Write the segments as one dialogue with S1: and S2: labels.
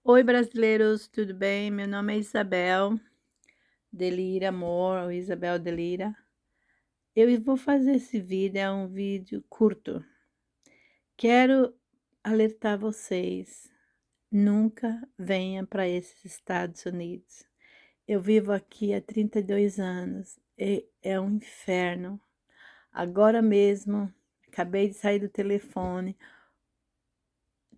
S1: Oi, brasileiros, tudo bem? Meu nome é Isabel Delira Amor, ou Isabel Delira. Eu vou fazer esse vídeo, é um vídeo curto. Quero alertar vocês, nunca venha para esses Estados Unidos. Eu vivo aqui há 32 anos, e é um inferno. Agora mesmo, acabei de sair do telefone,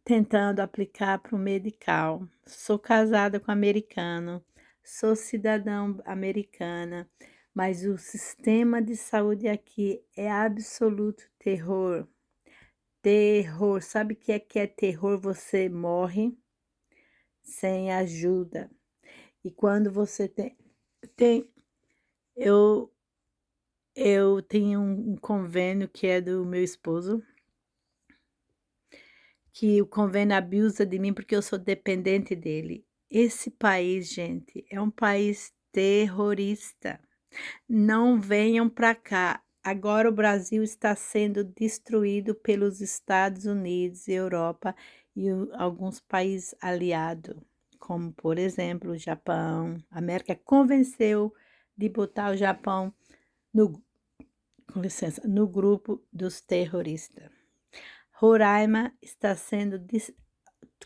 S1: tentando aplicar para o medical. Sou casada com americano, sou cidadã americana, mas o sistema de saúde aqui é absoluto terror. Terror. Sabe o que é terror? Você morre sem ajuda. E quando você tem eu eu tenho um convênio que é do meu esposo, que o convênio abusa de mim, porque eu sou dependente dele. Esse país, gente, é um país terrorista. Não venham para cá. Agora o Brasil está sendo destruído pelos Estados Unidos, Europa e alguns países aliados, como por exemplo o Japão. A América convenceu de botar o Japão no, com licença, no grupo dos terroristas. Roraima está sendo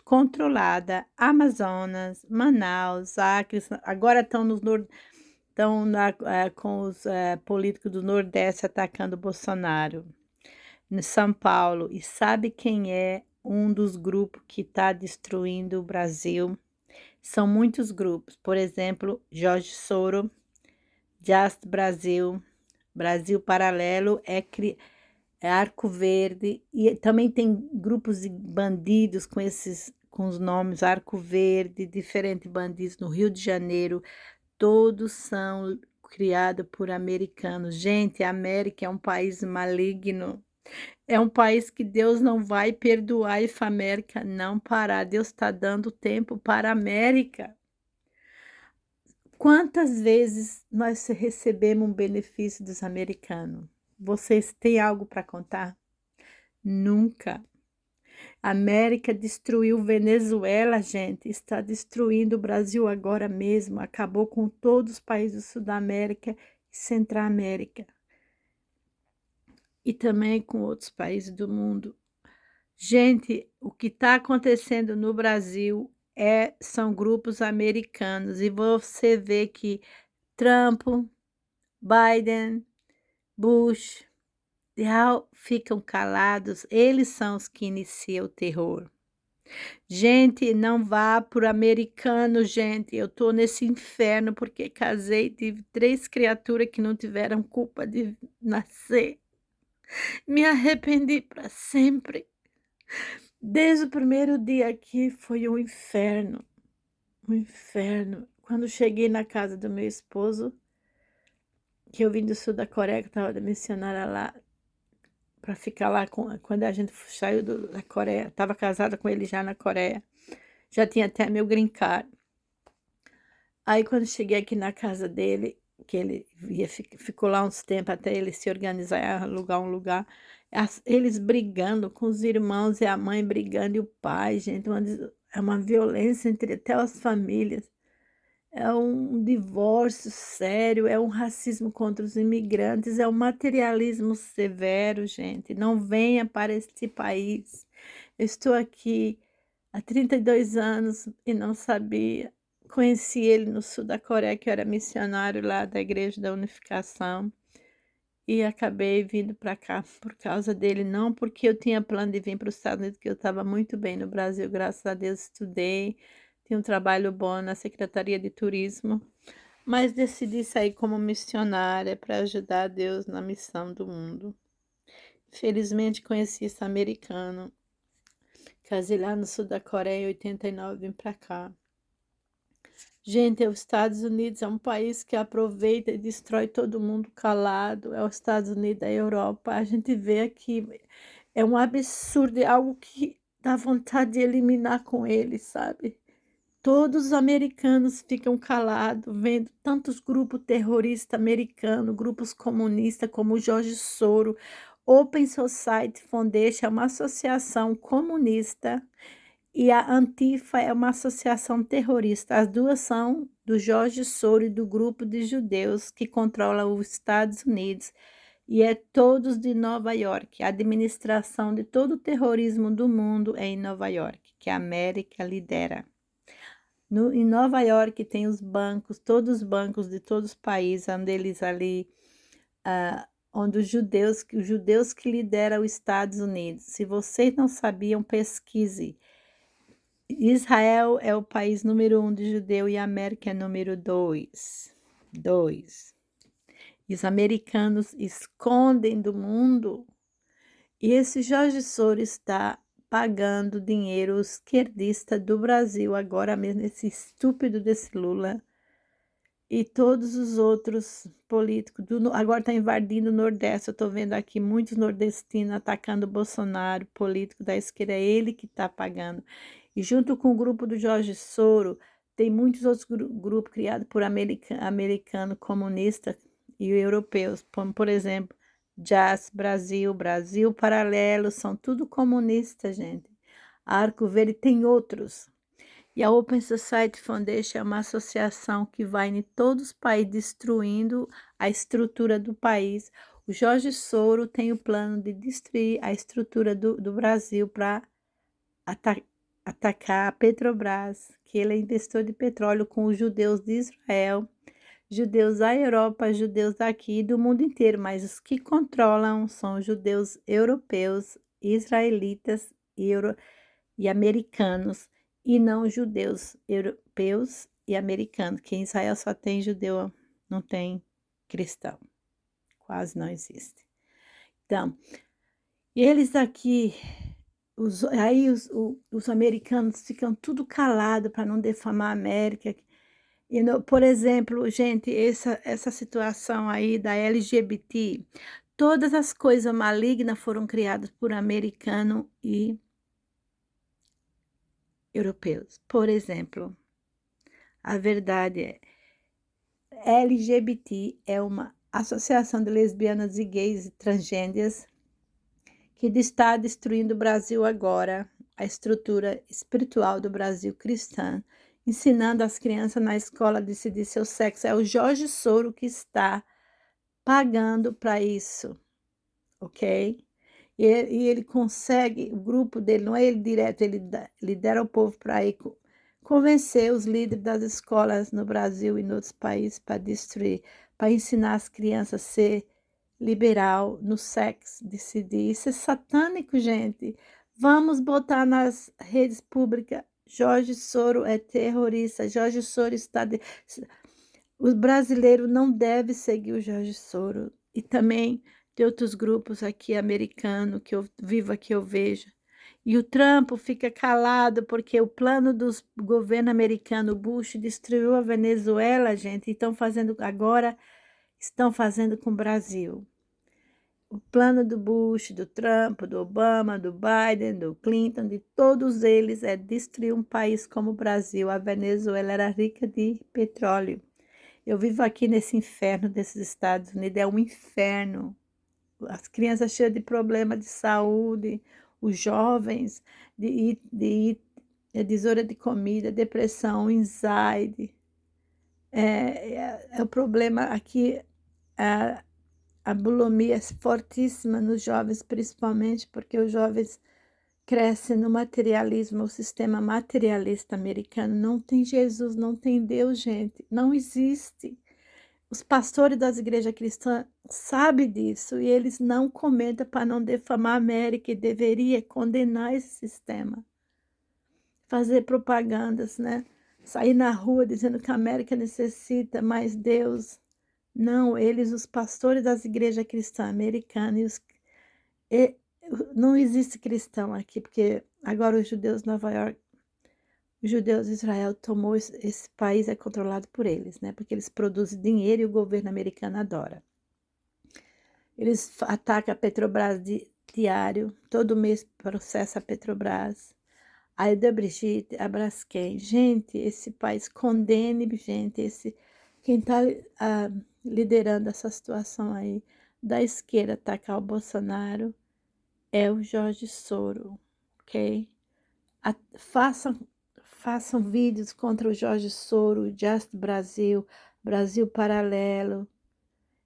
S1: controlada, Amazonas, Manaus, Acre, agora estão com os políticos do Nordeste atacando Bolsonaro. Em São Paulo, e sabe quem é um dos grupos que está destruindo o Brasil? São muitos grupos, por exemplo, Jorge Soro, Just Brasil, Brasil Paralelo, é Arco Verde, e também tem grupos de bandidos com os nomes Arco Verde, diferentes bandidos no Rio de Janeiro, todos são criados por americanos. Gente, a América é um país maligno, é um país que Deus não vai perdoar e a América não parar. Deus está dando tempo para a América. Quantas vezes nós recebemos um benefício dos americanos? Vocês têm algo para contar? Nunca. A América destruiu Venezuela, gente. Está destruindo o Brasil agora mesmo. Acabou com todos os países do Sul da América e Central América. E também com outros países do mundo. Gente, o que está acontecendo no Brasil são grupos americanos. E você vê que Trump, Biden, Bush, ficam calados. Eles são os que iniciam o terror. Gente, não vá por americano, gente. Eu tô nesse inferno porque casei, tive 3 criaturas que não tiveram culpa de nascer. Me arrependi para sempre. Desde o primeiro dia aqui foi um inferno, um inferno. Quando cheguei na casa do meu esposo, que eu vim do sul da Coreia, que eu estava da missionária lá, para ficar lá quando a gente saiu da Coreia, estava casada com ele já na Coreia, já tinha até meu green card. Aí quando cheguei aqui na casa dele, que ele ficou lá uns tempos até ele se organizar, alugar um lugar, eles brigando com os irmãos e a mãe brigando e o pai, gente, é uma violência entre até as famílias. É um divórcio sério, é um racismo contra os imigrantes, é um materialismo severo, gente. Não venha para este país. Eu estou aqui há 32 anos e não sabia. Conheci ele no sul da Coreia, que eu era missionário lá da Igreja da Unificação, e acabei vindo para cá por causa dele, não porque eu tinha plano de vir para os Estados Unidos, que eu estava muito bem no Brasil, graças a Deus estudei, tinha um trabalho bom na Secretaria de Turismo, mas decidi sair como missionária para ajudar Deus na missão do mundo. Felizmente conheci esse americano, casei lá no sul da Coreia em 89, vim para cá. Gente, os Estados Unidos é um país que aproveita e destrói todo mundo calado, é os Estados Unidos da Europa. A gente vê aqui, é um absurdo, é algo que dá vontade de eliminar com eles, sabe? Todos os americanos ficam calados, vendo tantos grupos terroristas americanos, grupos comunistas como o Jorge Soros, Open Society Foundation, é uma associação comunista e a Antifa é uma associação terrorista. As duas são do Jorge Soros e do grupo de judeus que controla os Estados Unidos e é todos de Nova York. A administração de todo o terrorismo do mundo é em Nova York, que a América lidera. Em Nova York tem os bancos, todos os bancos de todos os países, onde eles ali, onde os judeus que lideram os Estados Unidos. Se vocês não sabiam, pesquise. Israel é o país número 1 de judeu e a América é número 2. E os americanos escondem do mundo. E esse Jorge Soros está pagando dinheiro esquerdista do Brasil, agora mesmo, esse estúpido desse Lula e todos os outros políticos. Agora está invadindo o Nordeste. Eu estou vendo aqui muitos nordestinos atacando o Bolsonaro, político da esquerda. É ele que está pagando. E junto com o grupo do Jorge Soros, tem muitos outros grupos criados por americano comunista e europeus, como, por exemplo, Jazz Brasil, Brasil Paralelo, são tudo comunistas, gente. Arco Verde tem outros. E a Open Society Foundation é uma associação que vai em todos os países destruindo a estrutura do país. O Jorge Soros tem o plano de destruir a estrutura do Brasil para atacar a Petrobras, que ele é investidor de petróleo com os judeus de Israel, judeus da Europa, judeus daqui e do mundo inteiro, mas os que controlam são os judeus europeus, israelitas e americanos, e não judeus europeus e americanos, que em Israel só tem judeu, não tem cristão, quase não existe. Então, eles aqui, os americanos ficam tudo calados para não defamar a América. Por exemplo, gente, essa situação aí da LGBT, todas as coisas malignas foram criadas por americano e europeus. Por exemplo, a verdade é, LGBT é uma associação de lesbianas e gays e transgêneras que está destruindo o Brasil agora, a estrutura espiritual do Brasil cristã, ensinando as crianças na escola a decidir seu sexo. É o Jorge Soros que está pagando para isso, ok? E ele consegue, o grupo dele, não é ele direto, ele lidera o povo para ir convencer os líderes das escolas no Brasil e em outros países para destruir, para ensinar as crianças a ser liberal no sexo, decidir. Isso é satânico, gente. Vamos botar nas redes públicas. Jorge Soros é terrorista. Jorge Soros está... Os brasileiros não devem seguir o Jorge Soros. E também tem outros grupos aqui americanos que eu vivo aqui, eu vejo. E o Trump fica calado porque o plano do governo americano, Bush, destruiu a Venezuela, gente, e estão fazendo com o Brasil. O plano do Bush, do Trump, do Obama, do Biden, do Clinton, de todos eles é destruir um país como o Brasil. A Venezuela era rica de petróleo. Eu vivo aqui nesse inferno desses Estados Unidos, é um inferno. As crianças cheias de problema de saúde, os jovens de desordem de comida, depressão, ansiedade. É o problema aqui, a bulimia é fortíssima nos jovens, principalmente porque os jovens crescem no materialismo, o sistema materialista americano. Não tem Jesus, não tem Deus, gente, não existe. Os pastores das igrejas cristãs sabem disso e eles não comentam para não defamar a América e deveria condenar esse sistema. Fazer propagandas, né? Sair na rua dizendo que a América necessita mais Deus. Não, eles, os pastores das igrejas cristãs americanas, não existe cristão aqui, porque agora os judeus de Nova York, os judeus de Israel tomou esse país, é controlado por eles, né? Porque eles produzem dinheiro e o governo americano adora. Eles atacam a Petrobras diário, todo mês processa a Petrobras. A Eda Brigitte, a Braskem. Gente, esse país condene, gente, quem está liderando essa situação aí da esquerda atacar o Bolsonaro é o Jorge Soros, ok? façam vídeos contra o Jorge Soros, Just Brasil, Brasil Paralelo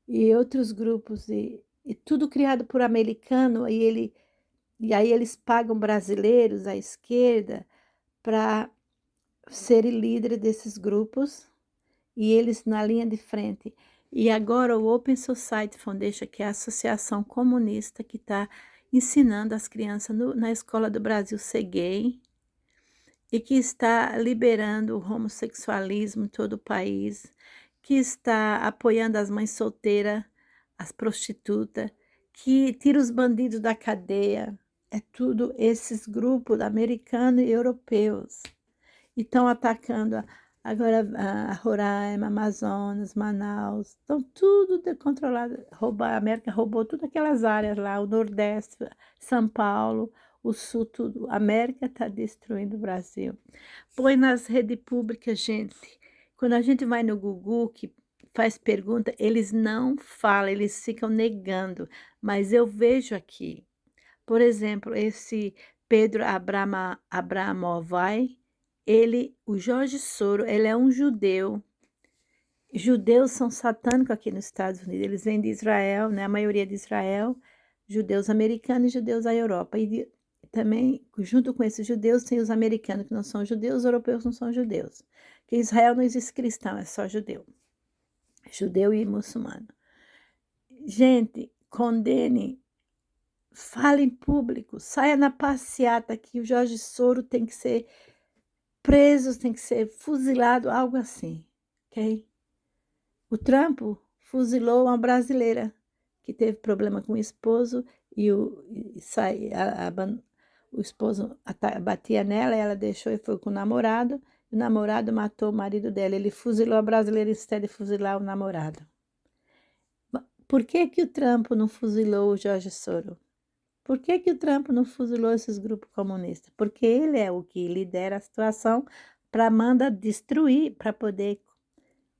S1: e outros grupos, e tudo criado por americano, e aí eles pagam brasileiros à esquerda para serem líderes desses grupos, e eles na linha de frente. E agora o Open Society Foundation, que é a associação comunista que está ensinando as crianças na escola do Brasil ser gay, e que está liberando o homossexualismo em todo o país, que está apoiando as mães solteiras, as prostitutas, que tira os bandidos da cadeia. É tudo esses grupos americanos e europeus. E estão atacando agora a Roraima, Amazonas, Manaus, estão tudo controlado. A América roubou todas aquelas áreas lá, o Nordeste, São Paulo, o Sul, tudo. A América está destruindo o Brasil. Põe nas redes públicas, gente. Quando a gente vai no Google, que faz pergunta, eles não falam, eles ficam negando. Mas eu vejo aqui, por exemplo, esse Pedro Abramovay, o Jorge Soros, ele é um judeu. Judeus são satânicos aqui nos Estados Unidos. Eles vêm de Israel, né? A maioria de Israel, judeus americanos e judeus da Europa. E também, junto com esses judeus, tem os americanos que não são judeus, os europeus não são judeus. Porque em Israel não existe cristão, é só judeu. Judeu e muçulmano. Gente, condene, fale em público, saia na passeata que o Jorge Soros tem que ser preso, tem que ser fuzilado, algo assim, ok? O Trump fuzilou uma brasileira que teve problema com o esposo e o esposo batia nela, ela deixou e foi com o namorado matou o marido dela, ele fuzilou a brasileira instead de fuzilar o namorado. Por que que o Trump não fuzilou o Jorge Soros? Por que que o Trump não fuzilou esses grupos comunistas? Porque ele é o que lidera a situação para mandar destruir, para poder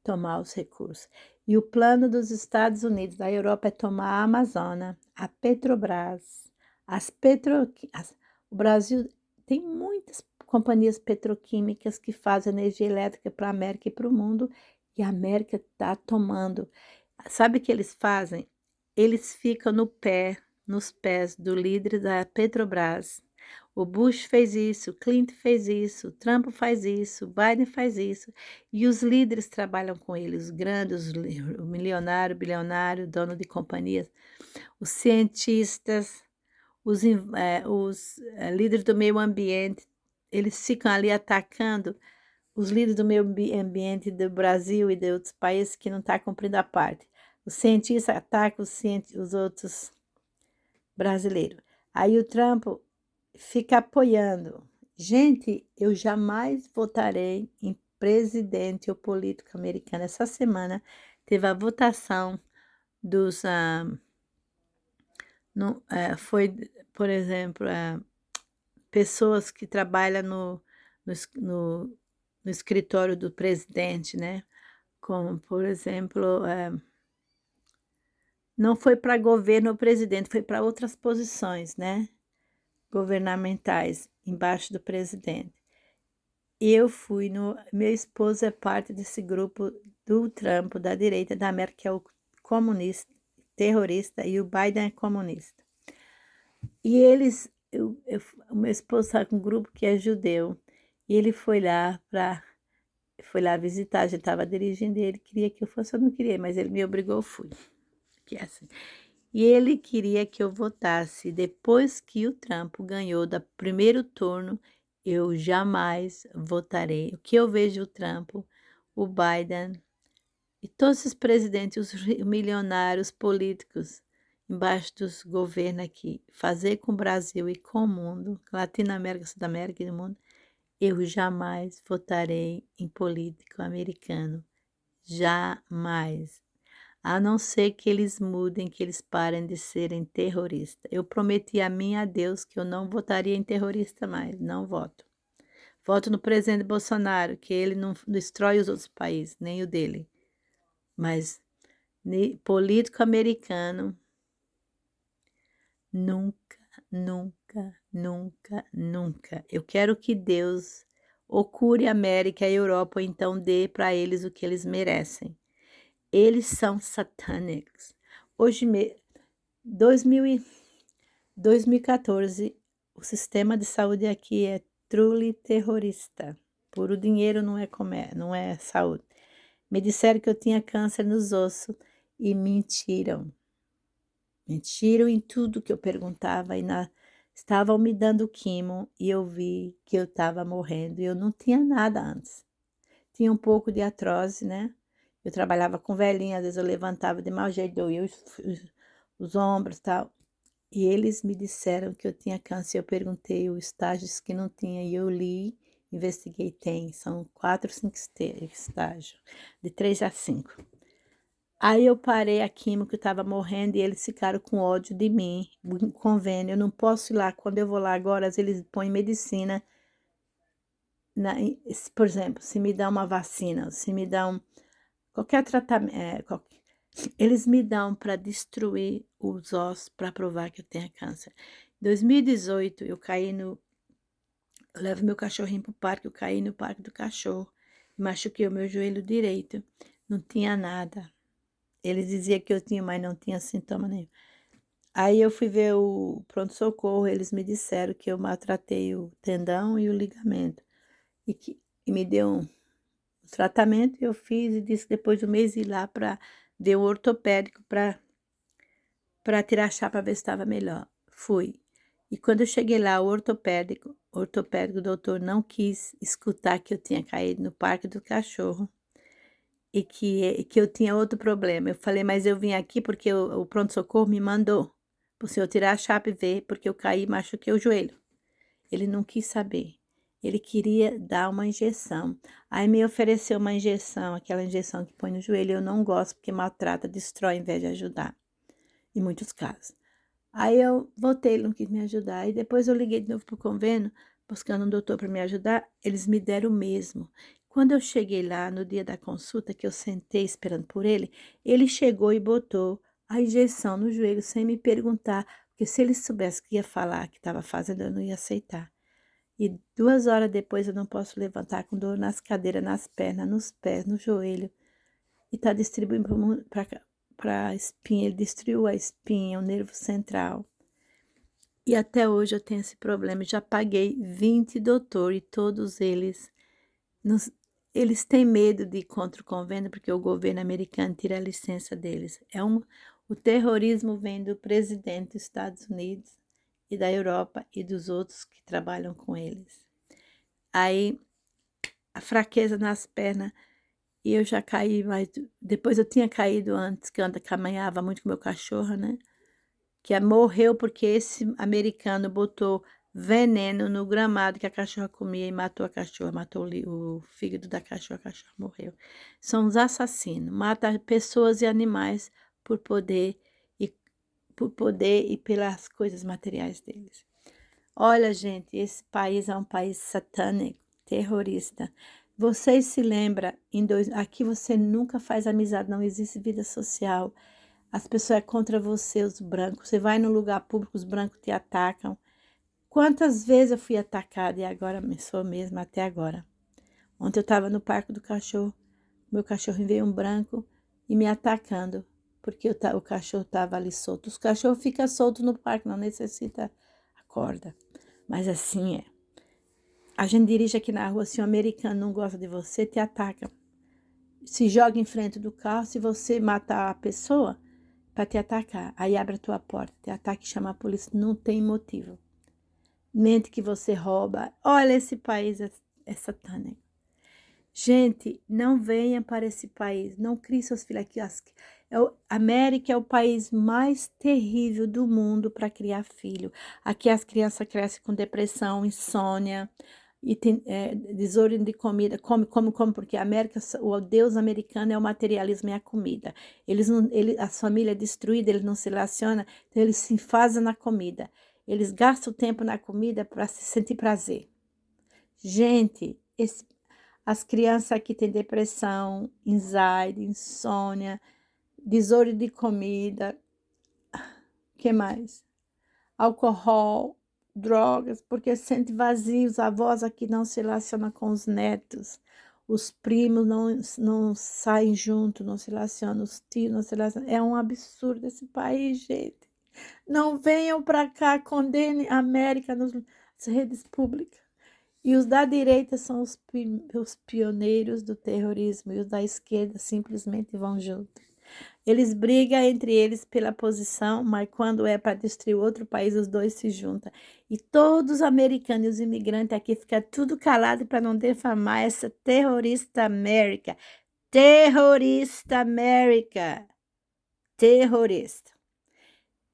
S1: tomar os recursos. E o plano dos Estados Unidos, da Europa, é tomar a Amazônia, a Petrobras, o Brasil tem muitas companhias petroquímicas que fazem energia elétrica para a América e para o mundo, e a América está tomando. Sabe o que eles fazem? Eles ficam nos pés do líder da Petrobras. O Bush fez isso, o Clinton fez isso, o Trump faz isso, o Biden faz isso. E os líderes trabalham com eles, os grandes, o milionário, bilionário, dono de companhias, os cientistas, os líderes do meio ambiente, eles ficam ali atacando os líderes do meio ambiente do Brasil e de outros países que não estão cumprindo a parte. Os cientistas atacam os outros brasileiros. Aí o Trump fica apoiando. Gente, eu jamais votarei em presidente ou político americano. Essa semana teve a votação dos... foi, por exemplo, pessoas que trabalham no escritório do presidente, né? Como, por exemplo, não foi para governo ou presidente, foi para outras posições, né? Governamentais, embaixo do presidente. Eu fui meu esposo é parte desse grupo do Trump, da direita da América, que é o comunista, terrorista, e o Biden é comunista. E o meu esposo está com um grupo que é judeu, e ele foi lá visitar, a gente estava dirigindo, e ele queria que eu fosse, eu não queria, mas ele me obrigou, eu fui. Que é assim. E ele queria que eu votasse. Depois que o Trump ganhou do primeiro turno, eu jamais votarei. O que eu vejo o Trump, o Biden e todos os presidentes, os milionários políticos embaixo dos governos aqui, fazer com o Brasil e com o mundo, Latinoamérica, Sudamérica e do mundo, eu jamais votarei em político americano. Jamais. A não ser que eles mudem, que eles parem de serem terroristas. Eu prometi a mim, a Deus, que eu não votaria em terrorista mais, não voto. Voto no presidente Bolsonaro, que ele não destrói os outros países, nem o dele. Mas político americano, nunca, nunca, nunca, nunca. Eu quero que Deus ou cure a América e a Europa, ou então dê para eles o que eles merecem. Eles são satânicos. Hoje me 2000 e 2014, o sistema de saúde aqui é truly terrorista. Puro dinheiro não é saúde. Me disseram que eu tinha câncer nos ossos e mentiram. Mentiram em tudo que eu perguntava estavam me dando quimo e eu vi que eu estava morrendo e eu não tinha nada antes. Tinha um pouco de artrose, né? Eu trabalhava com velhinha, às vezes eu levantava de mau jeito, doía os ombros e tal. E eles me disseram que eu tinha câncer. Eu perguntei os estágios que não tinha e eu li, investiguei, tem. São 4, 5 estágios, de 3 a 5. Aí eu parei a químio que eu estava morrendo e eles ficaram com ódio de mim, convênio. Eu não posso ir lá. Quando eu vou lá agora, eles põem medicina. Por exemplo, se me dá uma vacina, se me dá qualquer tratamento, eles me dão para destruir os ossos para provar que eu tenho câncer. Em 2018, eu levo meu cachorrinho para o parque, eu caí no parque do cachorro, machuquei o meu joelho direito, não tinha nada. Eles diziam que eu tinha, mas não tinha sintoma nenhum. Aí eu fui ver o pronto-socorro, eles me disseram que eu maltratei o tendão e o ligamento. E me deu um tratamento, eu fiz e disse que depois de um mês ir lá para ver o ortopédico para tirar a chapa para ver se estava melhor. Fui. E quando eu cheguei lá, o ortopédico, o doutor não quis escutar que eu tinha caído no parque do cachorro e que eu tinha outro problema. Eu falei, mas eu vim aqui porque o pronto-socorro me mandou para o senhor tirar a chapa e ver, porque eu caí e machuquei o joelho. Ele não quis saber. Ele queria dar uma injeção. Aí me ofereceu uma injeção, aquela injeção que põe no joelho. Eu não gosto porque maltrata, destrói em vez de ajudar, em muitos casos. Aí eu voltei, ele não quis me ajudar. E depois eu liguei de novo para o convênio, buscando um doutor para me ajudar. Eles me deram o mesmo. Quando eu cheguei lá, no dia da consulta, que eu sentei esperando por ele chegou e botou a injeção no joelho sem me perguntar, porque se ele soubesse que ia falar que estava fazendo, eu não ia aceitar. E 2 horas depois eu não posso levantar com dor nas cadeiras, nas pernas, nos pés, no joelho. E está distribuindo para a espinha. Ele destruiu a espinha, o nervo central. E até hoje eu tenho esse problema. Já paguei 20 doutores e todos eles, eles têm medo de ir contra o convênio porque o governo americano tira a licença deles. O terrorismo vem do presidente dos Estados Unidos e da Europa e dos outros que trabalham com eles. Aí, a fraqueza nas pernas, e eu já caí, mas depois eu tinha caído antes, que eu caminhava muito com meu cachorro, né? Que morreu porque esse americano botou veneno no gramado que a cachorra comia e matou a cachorra, matou o fígado da cachorra, a cachorra morreu. São os assassinos, matam pessoas e animais por poder e pelas coisas materiais deles. Olha, gente, esse país é um país satânico, terrorista. Vocês se lembram, aqui você nunca faz amizade, não existe vida social. As pessoas é contra você, os brancos. Você vai no lugar público, os brancos te atacam. Quantas vezes eu fui atacada e agora sou mesmo, até agora. Ontem eu estava no parque do cachorro, meu cachorro veio um branco e me atacando, porque o cachorro estava ali solto. Os cachorros ficam soltos no parque, não necessita a corda. Mas assim é. A gente dirige aqui na rua, se um americano não gosta de você, te ataca. Se joga em frente do carro, se você matar a pessoa, para te atacar. Aí abre a tua porta, te ataca e chama a polícia. Não tem motivo. Mente que você rouba. Olha, esse país é satânico. Gente, não venha para esse país. Não crie seus filhos aqui. A América é o país mais terrível do mundo para criar filho. Aqui as crianças crescem com depressão, insônia, e tem desordem de comida, come, porque a América, o Deus americano é o materialismo e a comida. A família é destruída, eles não se relacionam, então eles se fazem na comida. Eles gastam tempo na comida para se sentir prazer. Gente, as crianças aqui têm depressão, ansiedade, insônia, desordem de comida. O que mais? álcool, drogas, porque sente vazio, os avós aqui não se relacionam com os netos, os primos não saem junto, não se relacionam, os tios não se relacionam. É um absurdo esse país, gente. Não venham para cá, condenem a América nas redes públicas. E os da direita são os pioneiros do terrorismo, e os da esquerda simplesmente vão junto. Eles brigam entre eles pela posição, mas quando é para destruir outro país, os dois se juntam. E todos os americanos e os imigrantes aqui ficam tudo calados para não defamar essa terrorista América. Terrorista América. Terrorista.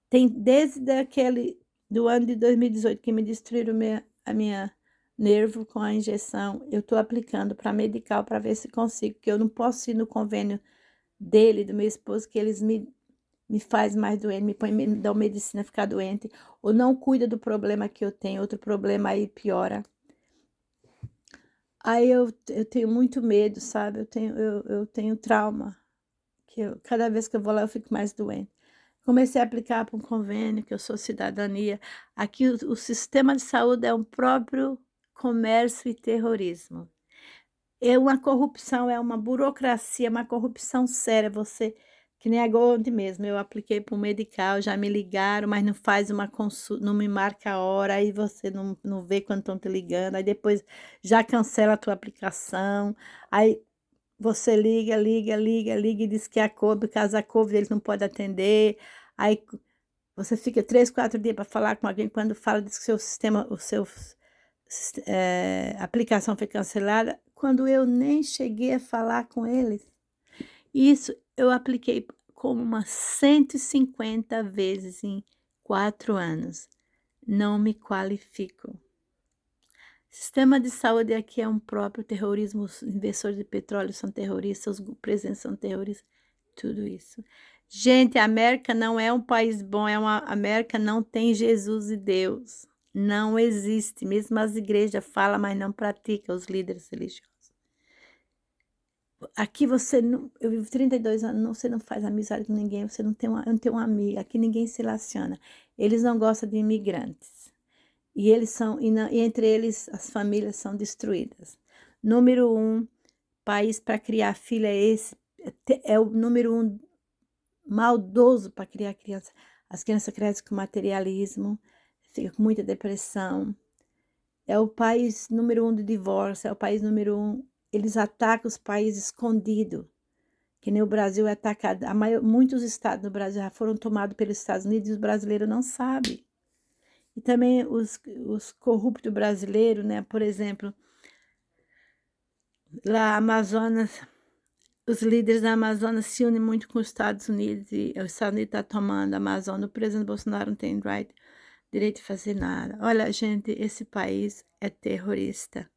S1: Tem desde do ano de 2018 que me destruíram a minha nervo com a injeção. Eu estou aplicando para medical para ver se consigo, porque eu não posso ir no convênio dele, do meu esposo, que eles me faz mais doente, me dão medicina ficar doente, ou não cuida do problema que eu tenho, outro problema aí piora. Aí eu tenho muito medo, sabe? Eu tenho trauma, cada vez que eu vou lá eu fico mais doente. Comecei a aplicar para um convênio, que eu sou cidadania. Aqui o sistema de saúde é um próprio comércio e terrorismo. É uma corrupção, é uma burocracia, uma corrupção séria. Você, que nem agora ontem mesmo, eu apliquei para um medical, já me ligaram, mas não faz uma consulta, não me marca a hora, aí você não vê quando estão te ligando, aí depois já cancela a tua aplicação, aí você liga e diz que é a COVID, caso a COVID eles não podem atender, aí você fica 3, 4 dias para falar com alguém, quando fala diz que seu sistema, aplicação foi cancelada, quando eu nem cheguei a falar com eles. Isso eu apliquei como umas 150 vezes em 4 anos. Não me qualifico. Sistema de saúde aqui é um próprio terrorismo, os investidores de petróleo são terroristas, os presidentes são terroristas, tudo isso. Gente, a América não é um país bom, a América não tem Jesus e Deus. Não existe, mesmo as igrejas falam, mas não praticam, os líderes religiosos. Aqui você não, eu vivo 32 anos, você não faz amizade com ninguém, você não tem uma amiga, aqui ninguém se relaciona. Eles não gostam de imigrantes. E entre eles as famílias são destruídas. Número 1, país para criar filho é esse, é o número 1 maldoso para criar criança. As crianças crescem com materialismo, ficam com muita depressão. É o país número 1 de divórcio, é o país número 1. Eles atacam os países escondidos, que nem o Brasil é atacado. Muitos estados do Brasil já foram tomados pelos Estados Unidos e os brasileiros não sabem. E também os corruptos brasileiros, né? Por exemplo, lá Amazonas, os líderes da Amazonas se unem muito com os Estados Unidos e os Estados Unidos estão tomando a Amazônia. O presidente Bolsonaro não tem direito de fazer nada. Olha, gente, esse país é terrorista.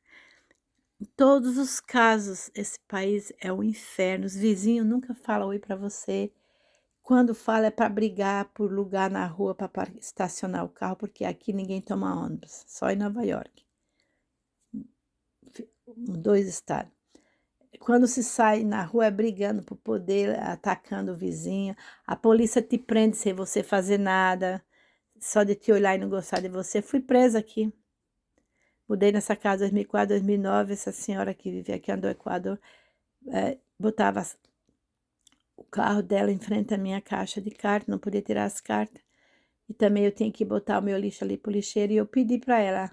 S1: Em todos os casos, esse país é um inferno. Os vizinhos nunca falam oi para você. Quando fala é para brigar por lugar na rua para estacionar o carro, porque aqui ninguém toma ônibus, só em Nova York. 2 estados. Quando se sai na rua é brigando por poder, atacando o vizinho. A polícia te prende sem você fazer nada, só de te olhar e não gostar de você. Fui presa aqui. Mudei nessa casa em 2004, 2009. Essa senhora que vive aqui andou no Equador, botava o carro dela em frente à minha caixa de carta, não podia tirar as cartas. E também eu tinha que botar o meu lixo ali pro lixeiro. E eu pedi para ela,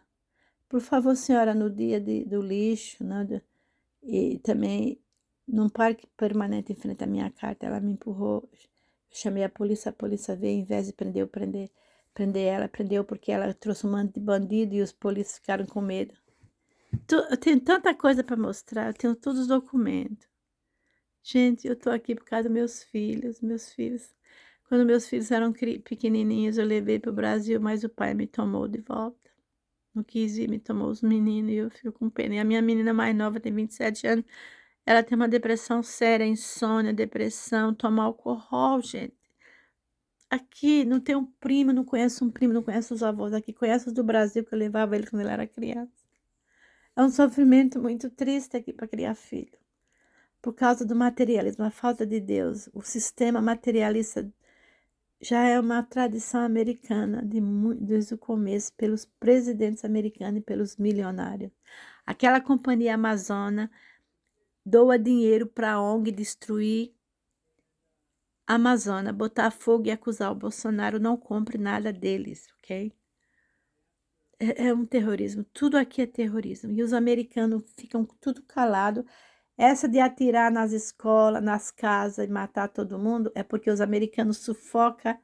S1: por favor, senhora, no dia do lixo, né, e também num parque permanente em frente à minha carta, ela me empurrou. Eu chamei a polícia veio, em vez de prender ela, prendeu porque ela trouxe um monte de bandido e os polícias ficaram com medo. Eu tenho tanta coisa para mostrar, eu tenho todos os documentos. Gente, eu tô aqui por causa dos meus filhos. Quando meus filhos eram pequenininhos, eu levei para o Brasil, mas o pai me tomou de volta. Não quis ir, me tomou os meninos e eu fico com pena. E a minha menina mais nova tem 27 anos, ela tem uma depressão séria, insônia, depressão, toma álcool, gente. Aqui não tem um primo, não conheço um primo, não conheço os avós aqui, conheço os do Brasil, que eu levava ele quando ele era criança. É um sofrimento muito triste aqui para criar filho. Por causa do materialismo, a falta de Deus, o sistema materialista já é uma tradição americana desde o começo, pelos presidentes americanos e pelos milionários. Aquela companhia Amazônia doa dinheiro para a ONG destruir a Amazônia, botar fogo e acusar o Bolsonaro, não compre nada deles, ok? É um terrorismo, tudo aqui é terrorismo. E os americanos ficam tudo calado. Essa de atirar nas escolas, nas casas e matar todo mundo é porque os americanos sufocam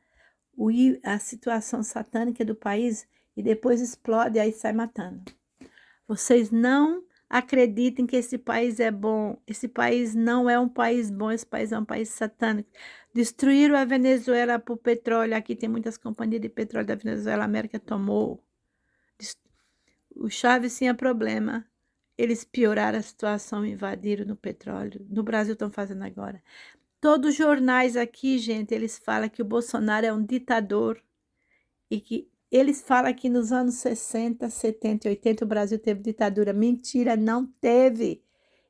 S1: a situação satânica do país e depois explode e aí sai matando. Vocês não acreditem que esse país é bom. Esse país não é um país bom, esse país é um país satânico. Destruíram a Venezuela por petróleo. Aqui tem muitas companhias de petróleo da Venezuela, a América tomou. O Chaves tinha problema. Eles pioraram a situação, invadiram no petróleo. No Brasil estão fazendo agora. Todos os jornais aqui, gente, eles falam que o Bolsonaro é um ditador e que eles falam que nos anos 60, 70 e 80 o Brasil teve ditadura. Mentira, não teve.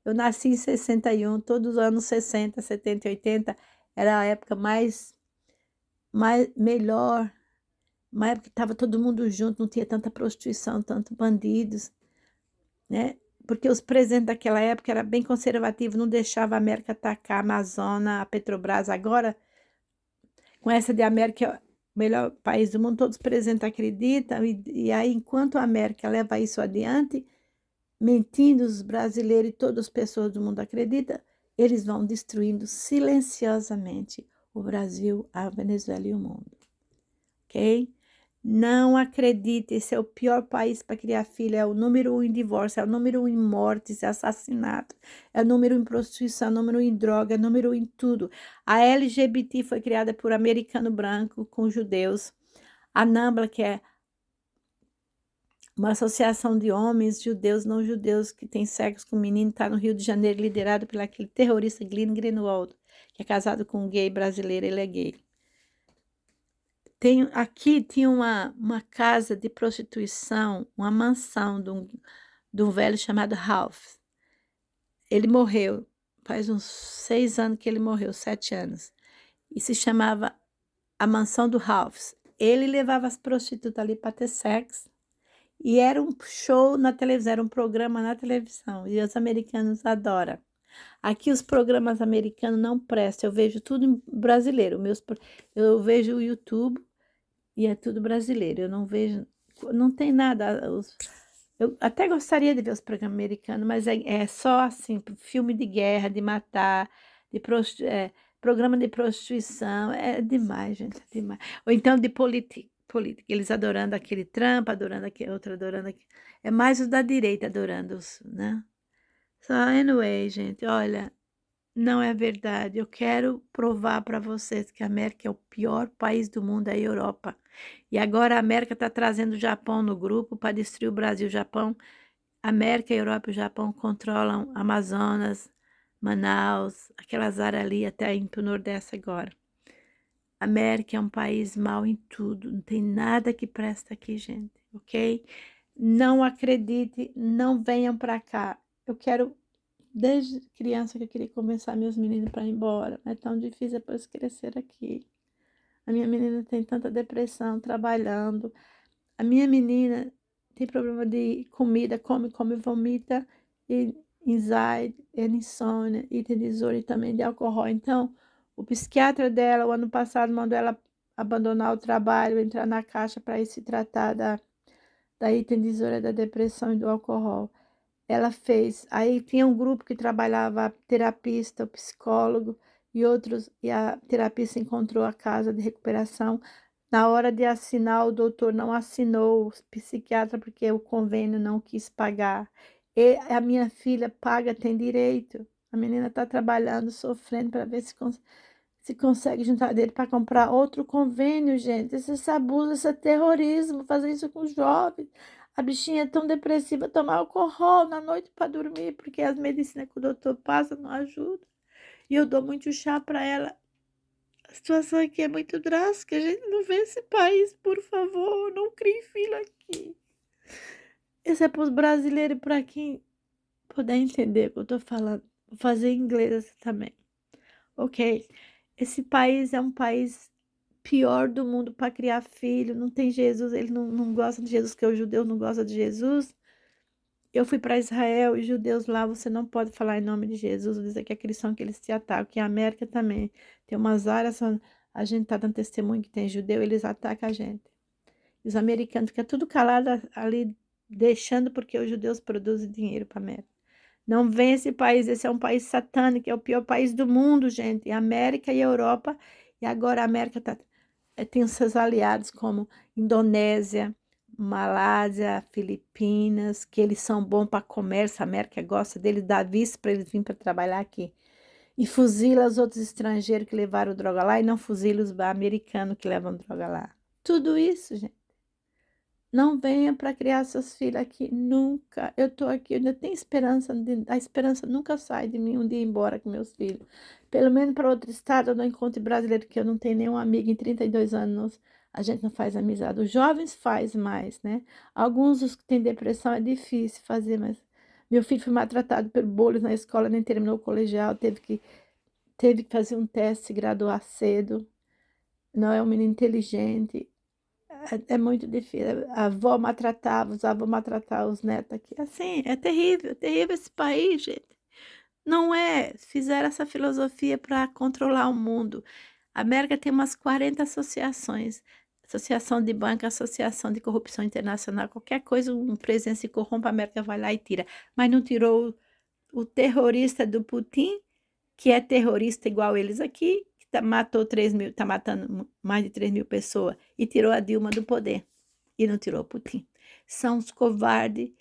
S1: Eu nasci em 61, todos os anos 60, 70 e 80 era a época melhor, uma época que estava todo mundo junto, não tinha tanta prostituição, tanto bandidos, né? Porque os presidentes daquela época eram bem conservativos, não deixavam a América atacar a Amazônia, a Petrobras. Agora, com essa de América, o melhor país do mundo, todos os presidentes acreditam, e aí, enquanto a América leva isso adiante, mentindo os brasileiros e todas as pessoas do mundo acreditam, eles vão destruindo silenciosamente o Brasil, a Venezuela e o mundo, ok? Não acredite, esse é o pior país para criar filho, é o número 1 em divórcio, é o número 1 em mortes, assassinato, é o número 1 em prostituição, é o número 1 em droga, é o número 1 em tudo. A LGBT foi criada por americano branco com judeus. A NAMBLA, que é uma associação de homens judeus, não judeus, que tem sexo com menino, está no Rio de Janeiro, liderado pelo aquele terrorista Glenn Greenwald, que é casado com um gay brasileiro, ele é gay. Aqui tinha uma casa de prostituição, uma mansão de um velho chamado Ralph. Ele morreu, faz uns 6 anos que ele morreu, 7 anos. E se chamava a mansão do Ralph. Ele levava as prostitutas ali para ter sexo. E era um show na televisão, era um programa na televisão. E os americanos adoram. Aqui os programas americanos não prestam. Eu vejo tudo em brasileiro. Eu vejo o YouTube e é tudo brasileiro. Eu não vejo, não tem nada. Eu até gostaria de ver os programas americanos, mas é só assim, filme de guerra, de matar, programa de prostituição. É demais, gente, é demais. Ou então de política. Eles adorando aquele Trump, adorando aquele outro, adorando aquele. É mais os da direita adorando os, né? So, anyway, gente, olha, não é verdade. Eu quero provar para vocês que a América é o pior país do mundo, é a Europa. E agora a América está trazendo o Japão no grupo para destruir o Brasil. O Japão, a América, a Europa e o Japão controlam Amazonas, Manaus, aquelas áreas ali até ir para o Nordeste agora. A América é um país mau em tudo, não tem nada que presta aqui, gente, ok? Não acredite, não venham para cá. Eu quero, desde criança que eu queria começar meus meninos para ir embora, mas é tão difícil depois crescer aqui. A minha menina tem tanta depressão, trabalhando. A minha menina tem problema de comida, come, vomita, e anxiety, insônia, e tem desordem também de álcool. Então, o psiquiatra dela, o ano passado, mandou ela abandonar o trabalho, entrar na caixa para ir se tratar da item desordem da depressão e do álcool. Ela fez, aí tinha um grupo que trabalhava terapista, o psicólogo e outros, e a terapista encontrou a casa de recuperação. Na hora de assinar, o doutor não assinou, o psiquiatra, porque o convênio não quis pagar. E a minha filha paga, tem direito. A menina está trabalhando, sofrendo para ver se consegue juntar dele para comprar outro convênio, gente. Esse abuso, esse terrorismo, fazer isso com os jovens. A bichinha é tão depressiva, tomar álcool na noite para dormir, porque as medicinas que o doutor passa não ajudam. E eu dou muito chá para ela. A situação aqui é muito drástica. A gente não vê esse país, por favor. Não crie filho aqui. Esse é para os brasileiros e para quem puder entender o que eu estou falando. Vou fazer em inglês também. Ok? Esse país é um país pior do mundo para criar filho, não tem Jesus, ele não gosta de Jesus, que o judeu não gosta de Jesus. Eu fui para Israel e judeus lá, você não pode falar em nome de Jesus, dizer que é cristão, que eles te atacam, que a América também. Tem umas áreas, a gente está dando testemunho que tem judeu, eles atacam a gente. Os americanos ficam tudo calado ali, deixando porque os judeus produzem dinheiro para a América. Não vem esse país, esse é um país satânico, é o pior país do mundo, gente. A América e a Europa, e agora a América tem os seus aliados como Indonésia, Malásia, Filipinas, que eles são bons para comércio, a América gosta deles, dá visto para eles virem para trabalhar aqui. E fuzila os outros estrangeiros que levaram droga lá e não fuzila os americanos que levam droga lá. Tudo isso, gente. Não venha para criar seus filhos aqui, nunca. Eu estou aqui, eu ainda tenho esperança, a esperança nunca sai de mim um dia ir embora com meus filhos. Pelo menos para outro estado, eu não encontro brasileiro, que eu não tenho nenhum amigo em 32 anos, a gente não faz amizade. Os jovens faz mais, né? Alguns os que têm depressão é difícil fazer, mas meu filho foi maltratado por bolhas na escola, nem terminou o colegial, teve que fazer um teste, se graduar cedo. Não é um menino inteligente. É muito difícil. A avó maltratava, os avós maltratavam os netos aqui. Assim, é terrível esse país, gente. Não é. Fizeram essa filosofia para controlar o mundo. A América tem umas 40 associações. Associação de banca, associação de corrupção internacional, qualquer coisa, um presidente se corrompe, a América vai lá e tira. Mas não tirou o terrorista do Putin, que é terrorista igual eles aqui, que matou 3 mil, está matando mais de 3 mil pessoas, e tirou a Dilma do poder. E não tirou o Putin. São os covardes,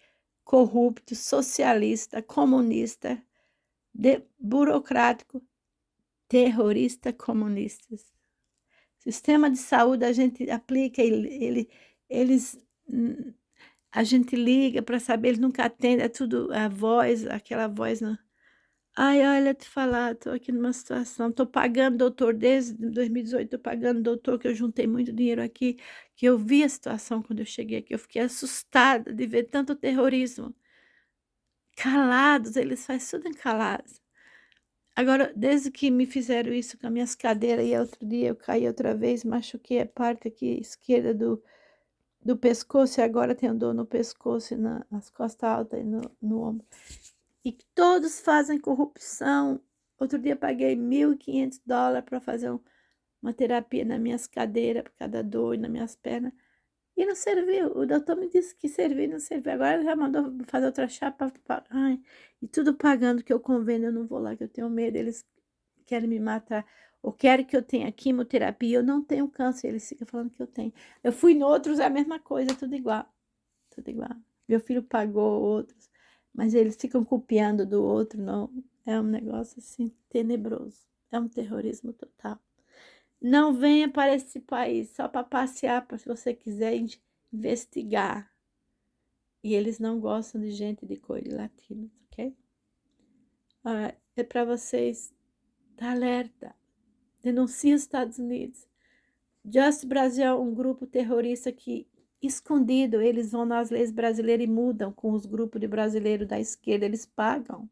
S1: corruptos, socialistas, comunistas, burocráticos, terroristas comunistas. Sistema de saúde a gente aplica, eles, a gente liga para saber, eles nunca atendem, é tudo a voz, aquela voz. Ai, olha, te falar, tô aqui numa situação, tô pagando doutor desde 2018, tô pagando doutor, que eu juntei muito dinheiro aqui, que eu vi a situação quando eu cheguei aqui, eu fiquei assustada de ver tanto terrorismo. Calados, eles fazem tudo encalados. Agora, desde que me fizeram isso com as minhas cadeiras, e outro dia eu caí outra vez, machuquei a parte aqui esquerda do pescoço, e agora tenho dor no pescoço, e nas costas altas e no ombro. E todos fazem corrupção. Outro dia paguei $1.500 para fazer uma terapia nas minhas cadeiras, por causa da dor e nas minhas pernas. E não serviu. O doutor me disse que serviu e não serviu. Agora ele já mandou fazer outra chapa. Ai, e tudo pagando, que eu convênio, eu não vou lá, que eu tenho medo. Eles querem me matar. Ou querem que eu tenha quimioterapia. Eu não tenho câncer. Eles ficam falando que eu tenho. Eu fui em outros, é a mesma coisa, tudo igual. Tudo igual. Meu filho pagou outros. Mas eles ficam copiando do outro, não. É um negócio assim tenebroso. É um terrorismo total. Não venha para esse país só para passear, se você quiser investigar. E eles não gostam de gente de cor de latinos, ok? É para vocês estar alerta. Denuncie os Estados Unidos. Just Brasil é um grupo terrorista que, escondido, eles vão nas leis brasileiras e mudam com os grupos de brasileiros da esquerda, eles pagam.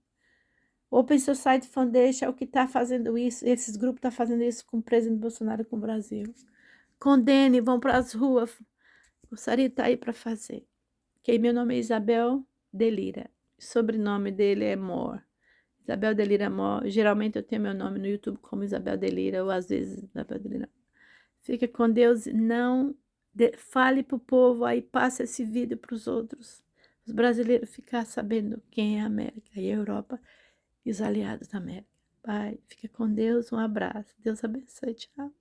S1: Open Society Foundation é o que está fazendo isso, esses grupos estão fazendo isso com o presidente Bolsonaro, com o Brasil. Condene, vão para as ruas. Gostaria de estar aí para fazer. Ok, meu nome é Isabel Delira. O sobrenome dele é Moore. Isabel Delira Moore. Geralmente eu tenho meu nome no YouTube como Isabel Delira, ou às vezes Isabel Delira. Fica com Deus, não fale para o povo aí, passe esse vídeo para os outros. Os brasileiros ficar sabendo quem é a América e a Europa e os aliados da América. Pai, fica com Deus, um abraço. Deus abençoe, tchau.